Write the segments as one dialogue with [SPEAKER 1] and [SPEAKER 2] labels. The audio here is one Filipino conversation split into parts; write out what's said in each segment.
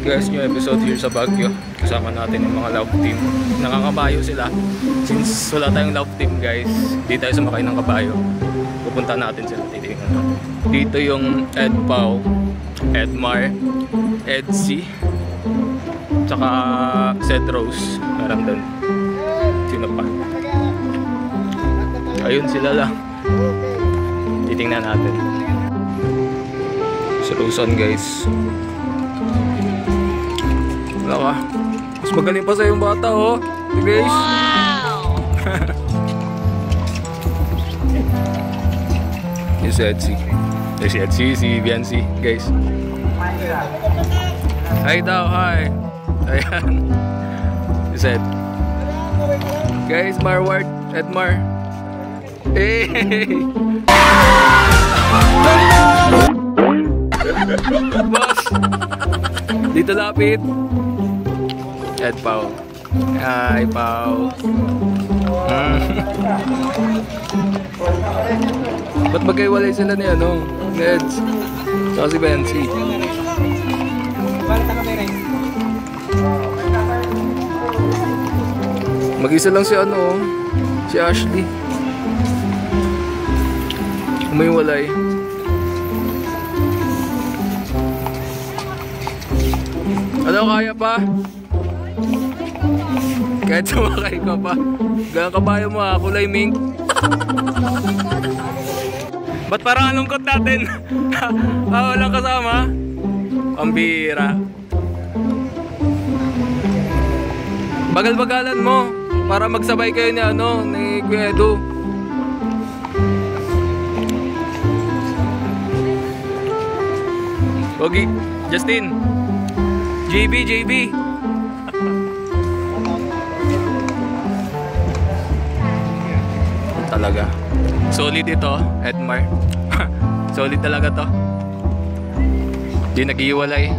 [SPEAKER 1] guys, new episode here sa Baguio. Kasama natin yung mga love team. Nakakabayo sila. Since wala tayong love team guys, di tayo sumakay ng kabayo. Pupunta natin sila, titingnan natin. Dito yung Ed Pao, Edmar, Edsy, tsaka Seth Rose. Meron doon. Sino pa? Ayun sila lang. Titingnan natin. Si Rosan guys. Wala ka. Mas magaling pa sa yung bata oh. Guys. Wow! Si Edsy. Si Edsy, si Biancy guys. Hi daw, hi. Ayan. Si Seth. Guys, Marward, Edmar. Hey! Boss! Dito lapit. Ed Pao. Hi, Pao. Ba't magkaiwalay sila ni ano? Neds. Saka si Bensi. Mag-isa lang si ano, si Ashley. Umiwalay. Ano, kaya pa? Kahit sumakay ka pa. Ganang kabayo mo ha, kulay mink. Ba't parang alungkot natin? Walang kasama? Pambira. Bagal-bagalan mo para magsabay kayo ni ano, ni Kuya Edu. Pogi, Justin. JB. Talaga. Solid ito, Edmar. Solid talaga to. Di nag-iwalay.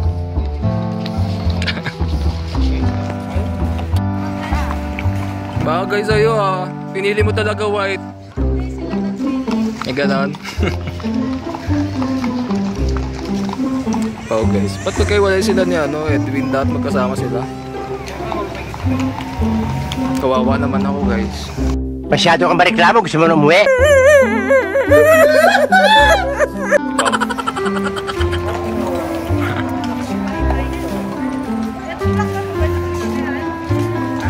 [SPEAKER 1] Bagay sa'yo ha. Pinili mo talaga white. May ganon. Oh guys, ba't magkaiwalay sila ni ano, Edwin? Dapat magkasama sila. Kawawa naman ako guys.
[SPEAKER 2] Masyado kang mareklamo, gusto mo na umuwi?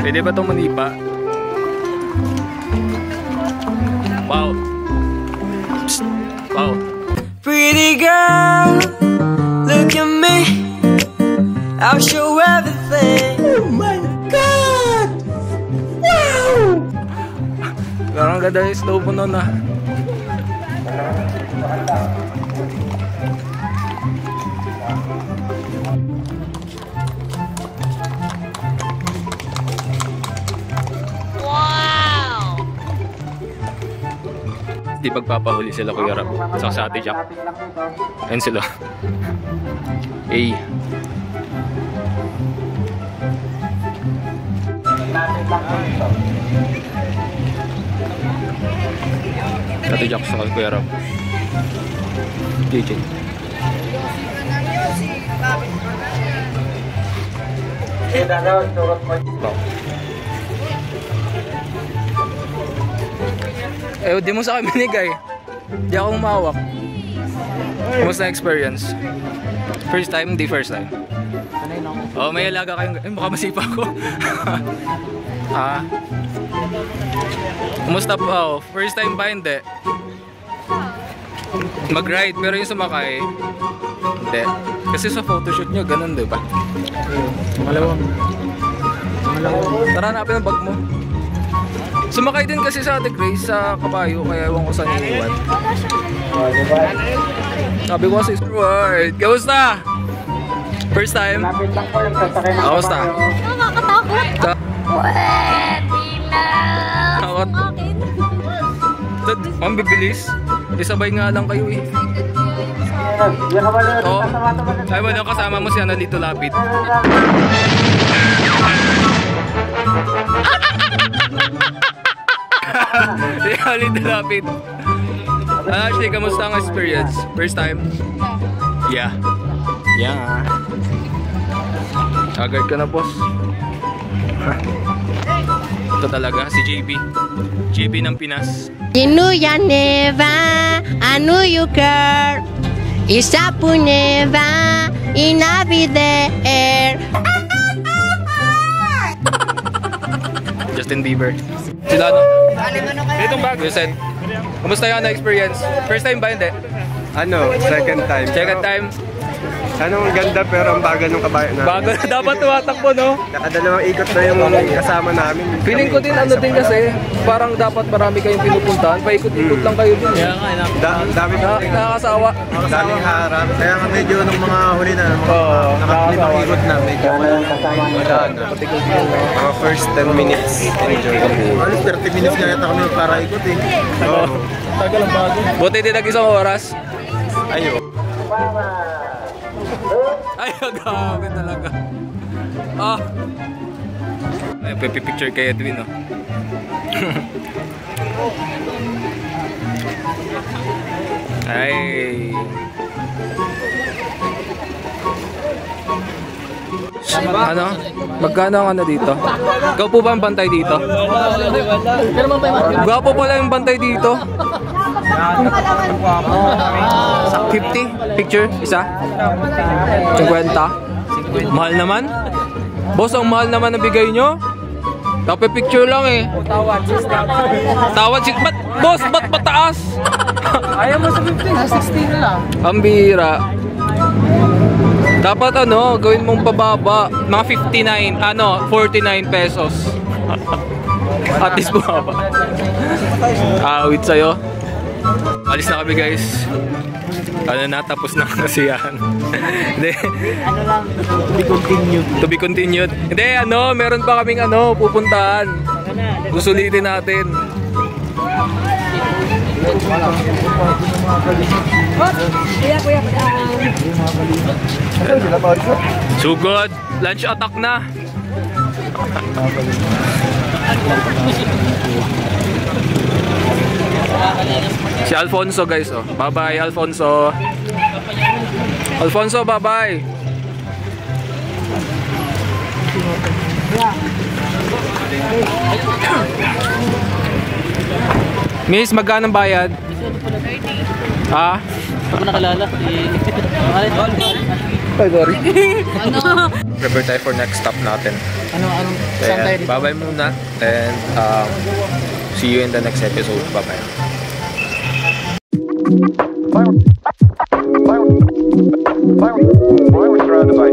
[SPEAKER 2] Pwede ba itong manipa? Wow. Psst. Wow.
[SPEAKER 3] Pretty girl, look at me, I'll show everything. Oh my God! Wow!
[SPEAKER 1] Parang ganda yung slow mo nun ah.
[SPEAKER 3] Wow!
[SPEAKER 1] Di pagpapahuli sila Kuya Rab. Saka sa Ate Jack. Ayun sila. Hey. Ate Jack sa Kuya Rab. DJ. Eh, di mo sa akin binigay. Di ako umawak. Kamusta na experience? First time? Di first time. Oh, may alaga kayong... Eh, baka masipa ko. Kumusta po? Oh, first time ba? Hindi. Mag-ride, pero yung sumakay, hindi. Kasi sa photoshoot nyo, ganun, di ba? Malawang. Tara, hanapin ang bag mo. Sumakay din kasi sa Ate Grace sa kabayo, kaya ewan ko saan iniwan. Sabi ko kasi, right. Kamusta? First time? Kamusta?
[SPEAKER 3] Nakakatakot. Pwede na.
[SPEAKER 1] Takot? Ang bibilis. Isabay nga lang kayo eh. Oo. Ay, wala kasama mo si Analito Lapid. Analito Lapid. Actually, kamusta ang experience? First time? Yeah. Yeah. Agad ka na, boss. Ito talaga, si JB. JB ng Pinas.
[SPEAKER 4] Inuya neva, anu you care. Isapu neva, inabi there.
[SPEAKER 1] Justin Bieber. Sila no? Itong bago. Lucet. Kumusta yung experience? First time ba hindi?
[SPEAKER 5] Ano, second time.
[SPEAKER 1] Second time?
[SPEAKER 5] Ano, ang ganda pero ang bagal ng kabayo na.
[SPEAKER 1] Bago dapat tumatakbo, no?
[SPEAKER 5] Nakadalawang ikot na yung kasama namin.
[SPEAKER 1] Feeling ko din ano din kasi, parang dapat marami kayong pinupuntahan, paikot-ikot lang kayo din. Kaya nga,
[SPEAKER 5] Dami pa rin.
[SPEAKER 1] nakakasawa.
[SPEAKER 5] Daming harap. Kaya nga medyo nung mga huli na, nakalimang ikot na, medyo wala na. Mga first 10 minutes, enjoy. Alos 30 minutes na yata kami para ikot eh. Oo.
[SPEAKER 1] Tagal ang bago. Buti din nag-isang oras.
[SPEAKER 5] Ayo.
[SPEAKER 1] Ay, grabe talaga. Ah. Ay, pipicture kay Edwin, oh. Ay. Ano? Magkano ang ano dito? Ikaw po ba ang bantay dito? Gwapo pala yung bantay dito. 50? Picture? Isa? 50? Mahal naman? Boss, ang mahal naman na bigay nyo? Tapos picture lang eh. Tawad 60. Boss, ba't mataas?
[SPEAKER 2] Ayaw mo sa 15, sa 16 na lang.
[SPEAKER 1] Ang bihira. Dapat ano, gawin mong pababa. Mga 49 pesos. At least bumaba. Awit sa'yo. Alis na kami guys. Ano na, tapos na kasiyahan. Hindi.
[SPEAKER 2] Ano lang, to be continued.
[SPEAKER 1] To be continued. Hindi, ano, meron pa kaming ano, pupuntahan. Susulitin natin. Sugod, lunch attack na. Si Alfonso guys, oh. Bye-bye Alfonso. Alfonso, bye-bye. Miss, magkano bayad? 30. Ah?
[SPEAKER 2] Ako nakalala.
[SPEAKER 1] Ay, sorry. Prepare tayo for next stop natin.
[SPEAKER 2] Saan tayo dito?
[SPEAKER 1] Bye-bye muna. And see you in the next episode. Bye-bye.
[SPEAKER 5] I was surrounded by